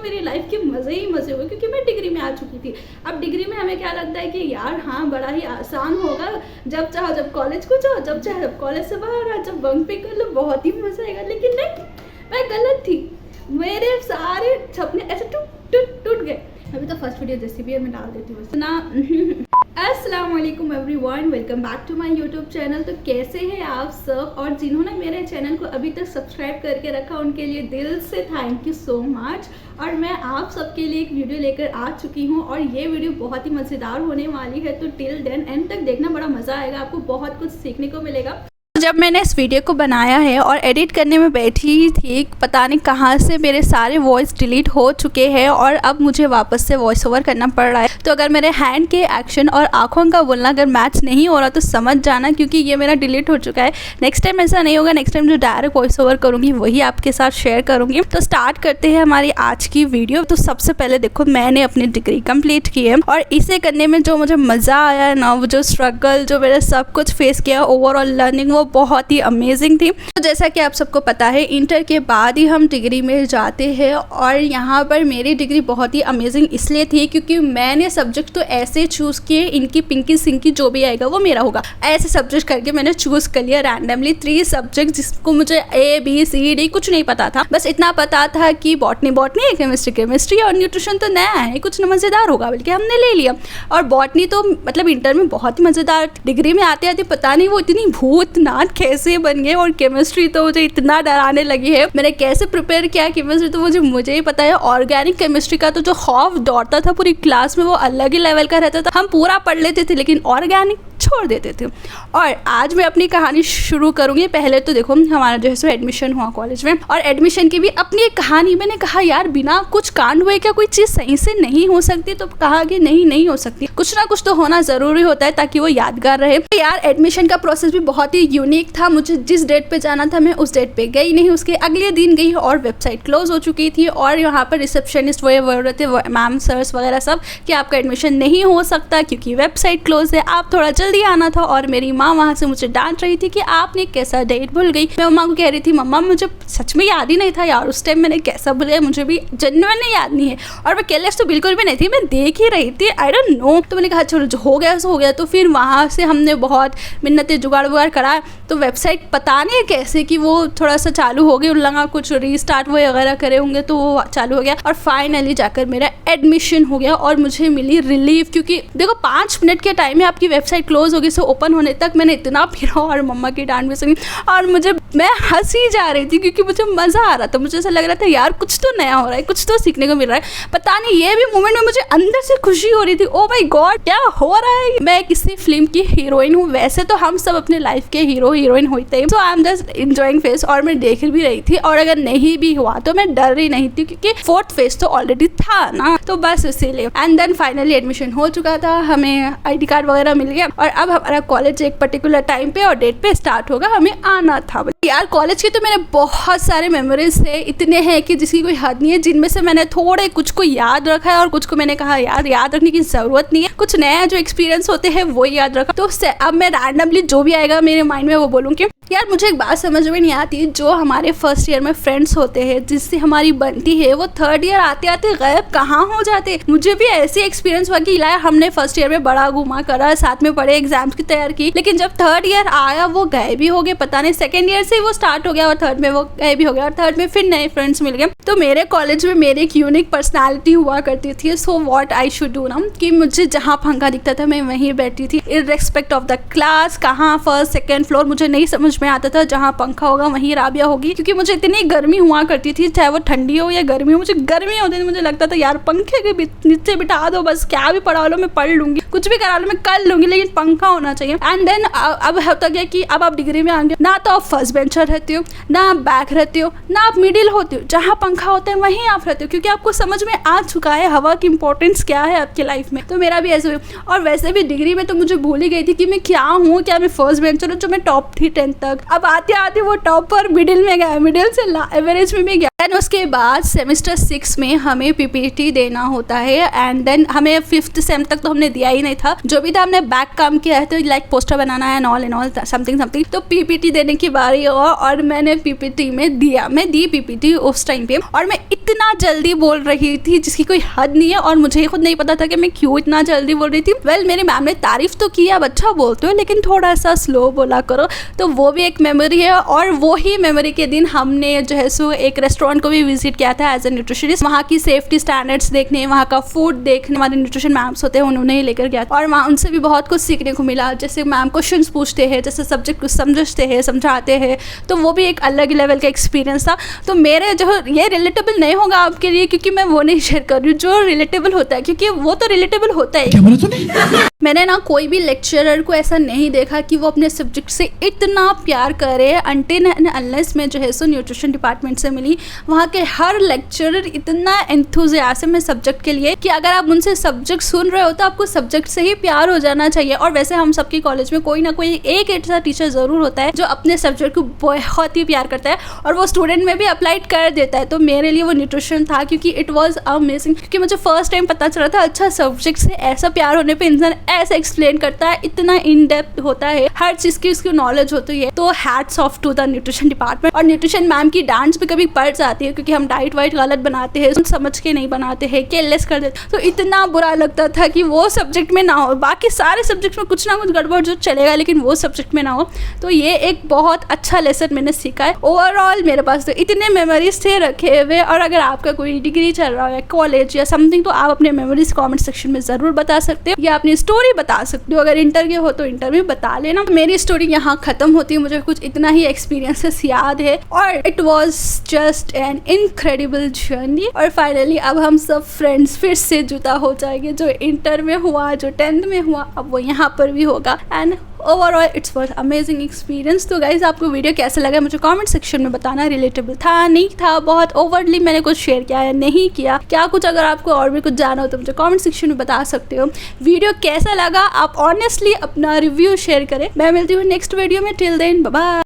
मेरी लाइफ के मज़े ही मज़े हुए, क्योंकि मैं डिग्री में आ चुकी थी। अब डिग्री में हमें क्या लगता है कि यार हाँ बड़ा ही आसान होगा, जब चाहो जब कॉलेज को जाओ, जब चाहे जब कॉलेज से बाहर आ, जब बंक पे कर लो, बहुत ही मज़ा आएगा। लेकिन नहीं, मैं गलत थी। मेरे सारे सपने ऐसे टूट गए। अभी तो फर्स्ट वीडियो जैसी भी है मैं डाल देती हूँ ना। अस्सलाम वालेकुम everyone, welcome back to my YouTube channel. तो कैसे हैं आप सब, और जिन्होंने मेरे चैनल को अभी तक सब्सक्राइब करके रखा उनके लिए दिल से थैंक यू सो मच। और मैं आप सबके लिए एक वीडियो लेकर आ चुकी हूँ, और ये वीडियो बहुत ही मज़ेदार होने वाली है। तो टिल देन एंड तक देखना, बड़ा मज़ा आएगा, आपको बहुत कुछ सीखने को मिलेगा। जब मैंने इस वीडियो को बनाया है और एडिट करने में बैठी थी, पता नहीं कहाँ से मेरे सारे वॉइस डिलीट हो चुके हैं और अब मुझे वापस से वॉइस ओवर करना पड़ रहा है। तो अगर मेरे हैंड के एक्शन और आँखों का बोलना अगर मैच नहीं हो रहा तो समझ जाना, क्योंकि ये मेरा डिलीट हो चुका है। नेक्स्ट टाइम ऐसा नहीं होगा, नेक्स्ट टाइम जो डायरेक्ट वॉइस ओवर करूँगी वही आपके साथ शेयर करूँगी। तो स्टार्ट करते हैं हमारी आज की वीडियो। तो सबसे पहले देखो, मैंने अपनी डिग्री कंप्लीट की है और इसे करने में जो मुझे मज़ा आया है ना, वो जो स्ट्रगल, जो मैंने सब कुछ फेस किया, ओवरऑल लर्निंग वो बहुत ही अमेजिंग थी। तो जैसा कि आप सबको पता है, इंटर के बाद ही हम डिग्री में जाते हैं, और यहाँ पर मेरी डिग्री बहुत ही अमेजिंग इसलिए थी क्योंकि मैंने सब्जेक्ट तो ऐसे चूज़ किए, इनकी पिंकी सिंकी जो भी आएगा वो मेरा होगा, ऐसे सब्जेक्ट करके मैंने चूज़ कर लिया रैंडमली 3 सब्जेक्ट, जिसको मुझे ABCD कुछ नहीं पता था। बस इतना पता था कि बॉटनी केमिस्ट्री और न्यूट्रिशन तो नया है, कुछ मज़ेदार होगा, बल्कि हमने ले लिया। और बॉटनी तो मतलब इंटर में बहुत ही मज़ेदार, डिग्री में आते आते पता नहीं वो इतनी भूतनाथ कैसे बन गए। और केमिस्ट्री तो मुझे इतना डराने लगी है, मैंने कैसे प्रिपेयर किया केमिस्ट्री तो मुझे ही पता है। ऑर्गेनिक केमिस्ट्री का तो जो खौफ दौड़ता था पूरी क्लास में, वो अलग ही लेवल का रहता था। हम पूरा पढ़ लेते थे लेकिन ऑर्गेनिक छोड़ देते थे। और आज मैं अपनी कहानी शुरू करूँगी। पहले तो देखो, हमारा जो है सो एडमिशन हुआ कॉलेज में, और एडमिशन की भी अपनी एक कहानी। मैंने कहा यार बिना कुछ कांड हुए क्या कोई चीज़ सही से नहीं हो सकती? तो कहा कि नहीं हो सकती, कुछ ना कुछ तो होना ज़रूरी होता है ताकि वो यादगार रहे। तो यार एडमिशन का प्रोसेस भी बहुत ही यूनिक था। मुझे जिस डेट पे जाना था मैं उस डेट पे गई नहीं, उसके अगले दिन गई और वेबसाइट क्लोज हो चुकी थी। और यहाँ पर रिसेप्शनिस्ट वो बोल रहे थे, मैम सर्स वगैरह सब, कि आपका एडमिशन नहीं हो सकता क्योंकि वेबसाइट क्लोज है, आप थोड़ा जल्दी आना था। और मेरी माँ वहाँ से मुझे डांट रही थी कि आपने कैसा डेट भूल गई। मैं मम्मा को कह रही थी, मम्मा मुझे सच में याद ही नहीं था यार, उस टाइम मैंने कैसा भूल गया, मुझे भी जेन्युइनली याद नहीं है। और मैं केयरलेस तो बिल्कुल भी नहीं थी, मैं देख ही रही थी, आई डोंट नो। तो मैंने कहा चलो जो हो गया सो हो गया। तो फिर वहाँ से हमने बहुत मिन्नतें जुगाड़ कराया, तो वेबसाइट पता नहीं कैसे कि वो थोड़ा सा चालू हो गई, उन लगा कुछ रीस्टार्ट वो वगैरह करे होंगे तो वो चालू हो गया। और फाइनली जाकर मेरा एडमिशन हो गया और मुझे मिली रिलीफ, क्योंकि देखो 5 मिनट के टाइम में आपकी वेबसाइट क्लोज होगी, सो ओपन होने तक मैंने इतना फिरा और मम्मा की डांट भी सुनी। और मैं हंसी जा रही थी क्योंकि मुझे मज़ा आ रहा था, मुझे ऐसा लग रहा था यार कुछ तो नया हो रहा है, कुछ तो सीखने को मिल रहा है। पता नहीं ये भी मोमेंट में मुझे अंदर से खुशी हो रही थी, ओ माय गॉड क्या हो रहा है। मैं किसी फिल्म की हीरोइन हूँ, वैसे तो हम सब अपने लाइफ के हीरो हीरोइन होते हैं, so I am just enjoying face. और मैं देख भी रही थी, और अगर नहीं भी हुआ तो मैं डर रही नहीं थी क्योंकि 4th फेज तो ऑलरेडी था ना, तो बस इसीलिए। एंड देन फाइनली एडमिशन हो चुका था, हमें ID कार्ड वगैरह मिल गया, और अब हमारा कॉलेज एक पर्टिकुलर टाइम पे और डेट पे स्टार्ट होगा, हमें आना था। यार कॉलेज के तो मेरे बहुत सारे मेमोरीज थे, इतने हैं कि जिसकी कोई हद नहीं है, जिनमें से मैंने थोड़े कुछ को याद रखा है और कुछ को मैंने कहा यार याद रखने की ज़रूरत नहीं है, कुछ नया जो एक्सपीरियंस होते हैं वो याद रखा। तो अब मैं रैंडमली जो भी आएगा मेरे माइंड में वो बोलूँगी। यार मुझे एक बात समझ में नहीं आती, जो हमारे फर्स्ट ईयर में फ्रेंड्स होते हैं जिससे हमारी बनती है, वो 3rd ईयर आते आते गायब कहाँ हो जाते। मुझे भी ऐसी एक्सपीरियंस हुआ कि यार हमने फर्स्ट ईयर में बड़ा घुमा करा, साथ में पढ़े, एग्जाम्स की तैयारी की, लेकिन जब 3rd ईयर आया वो गायब भी हो गए, पता नहीं 2nd ईयर से वो स्टार्ट हो गया और 3rd में वो गायब भी हो गया, और 3rd में फिर नए फ्रेंड्स मिल गए। तो मेरे कॉलेज में मेरी एक यूनिक पर्सनैलिटी हुआ करती थी, so what I should do ना, कि मुझे जहाँ पंखा दिखता था मैं वहीं बैठती थी, इररेस्पेक्ट ऑफ द क्लास, कहाँ 1st 2nd फ्लोर मुझे नहीं समझ में आता था, जहाँ पंखा होगा वहीं राबिया होगी, क्योंकि मुझे इतनी गर्मी हुआ करती थी, चाहे वो ठंडी हो या गर्मी हो। मुझे गर्मी होती थी, मुझे लगता था यार पंखे के नीचे बिठा दो, बस क्या भी पढ़ा लो मैं पढ़ लूंगी, कुछ भी करा लो मैं कर लूंगी, लेकिन पंखा होना चाहिए। एंड देन अब होता गया कि अब आप डिग्री में आएंगे ना, तो आप फर्स्ट बेंचर रहते हो, ना आप बैक रहते हो, ना आप मिडिल होते हो, जहाँ पंखा होता है वहीं आप रहते हो, क्योंकि आपको समझ में आ चुका है हवा की इंपॉर्टेंस क्या है आपकी लाइफ में। तो मेरा भी ऐसे हुआ। और वैसे भी डिग्री में तो मुझे भूल ही गई थी कि मैं क्या हूँ, क्या मैं फर्स्ट बेंचर हूँ, जो मैं टॉप थी 10th तक। अब आते आते वो टॉप पर मिडिल में गया, मिडिल से एवरेज में भी गया। देन उसके बाद सेमेस्टर 6 में हमें पीपीटी देना होता है एंड देन हमें 5th सेम तक तो हमने दिया ही नहीं था, जो भी था हमने बैक काम किया है, तो लाइक पोस्टर बनाना है एंड ऑल समथिंग। तो पीपीटी देने की बारी हुआ और मैंने पीपीटी में दिया, मैं दी पीपीटी उस टाइम पे, और मैं इतना जल्दी बोल रही थी जिसकी कोई हद नहीं है और मुझे खुद नहीं पता था कि मैं क्यों इतना जल्दी बोल रही थी। वेल मेरी मैम ने तारीफ तो किया, अच्छा बोलते हो लेकिन थोड़ा सा स्लो बोला करो, तो वो भी एक मेमोरी है। और वो ही मेमोरी के दिन हमने जो है सो एक रेस्टोरेंट को भी विजिट किया था एज ए न्यूट्रिशनिस्ट, वहाँ की सेफ्टी स्टैंडर्ड्स देखने, वहाँ का फूड देखने, हमारे न्यूट्रिशन मैम्स होते हैं उन्होंने ही लेकर गया और वहाँ उनसे भी बहुत कुछ सीखने को मिला। जैसे मैम क्वेश्चंस पूछते हैं, जैसे सब्जेक्ट को समझते हैं, समझाते हैं, तो वो भी एक अलग लेवल का एक्सपीरियंस था। तो मेरे जो ये रिलेटेबल नहीं होगा आपके लिए क्योंकि मैं वो नहीं शेयर कर रही हूँ जो रिलेटेबल होता है, क्योंकि वो तो रिलेटेबल होता है। मैंने ना कोई भी लेक्चरर को ऐसा नहीं देखा कि वो अपने सब्जेक्ट से इतना प्यार करे अनटिल एंड अनलेस मैं जो है सो न्यूट्रिशन डिपार्टमेंट से मिली। वहाँ के हर लेक्चरर इतना एंथुजियाज्म है सब्जेक्ट के लिए कि अगर आप उनसे सब्जेक्ट सुन रहे हो तो आपको सब्जेक्ट से ही प्यार हो जाना चाहिए। और वैसे हम सबके कॉलेज में कोई ना कोई एक ऐसा टीचर ज़रूर होता है जो अपने सब्जेक्ट को बहुत ही प्यार करता है और वो स्टूडेंट में भी अप्लाइड कर देता है। तो मेरे लिए वो न्यूट्रिशन था क्योंकि इट वॉज अमेजिंग, क्योंकि मुझे फर्स्ट टाइम पता चला था अच्छा सब्जेक्ट से ऐसा प्यार होने पर इंसान ऐसे एक्सप्लेन करता है, इतना इन डेप्थ होता है, हर चीज़ की उसकी नॉलेज होती है। तो hats off to the nutrition department. और न्यूट्रिशन मैम की डांट्स भी कभी पड़ जाती है क्योंकि हम डाइट वाइट गलत बनाते हैं, समझ के नहीं बनाते हैं, केयरलेस कर देते, तो इतना बुरा लगता था कि वो सब्जेक्ट में ना हो। बाकी सारे सब्जेक्ट में कुछ ना कुछ गड़बड़ जो चलेगा लेकिन वो सब्जेक्ट में ना हो। तो ये एक बहुत अच्छा लेसन मैंने सीखा है। ओवरऑल मेरे पास तो इतने मेमोरीज थे रखे हुए, और अगर आपका कोई डिग्री चल रहा है कॉलेज या समथिंग तो आप अपने मेमोरीज कमेंट सेक्शन में ज़रूर बता सकते हो या अपनी स्टोरी बता सकते हो। अगर इंटरव्यू हो तो इंटरव्यू बता लेना। मेरी स्टोरी यहाँ खत्म होती है, मुझे कुछ इतना ही एक्सपीरियंसेस याद है और it was just an incredible journey. और फाइनली अब हम सब फ्रेंड्स फिर से जुदा हो जाएंगे, जो इंटर में हुआ, जो 10th में हुआ, अब वो यहाँ पर भी होगा। And overall it's was amazing experience. तो गाइज आपको वीडियो कैसा लगा मुझे कमेंट सेक्शन में बताना। रिलेटेबल था नहीं था, बहुत ओवरली मैंने कुछ शेयर किया है नहीं किया, क्या कुछ अगर आपको और भी कुछ जाना हो तो मुझे कमेंट सेक्शन में बता सकते हो। वीडियो कैसा लगा आप ऑनेस्टली अपना रिव्यू शेयर करें। मैं मिलती हूँ नेक्स्ट वीडियो में, टिल देन बाय बाय।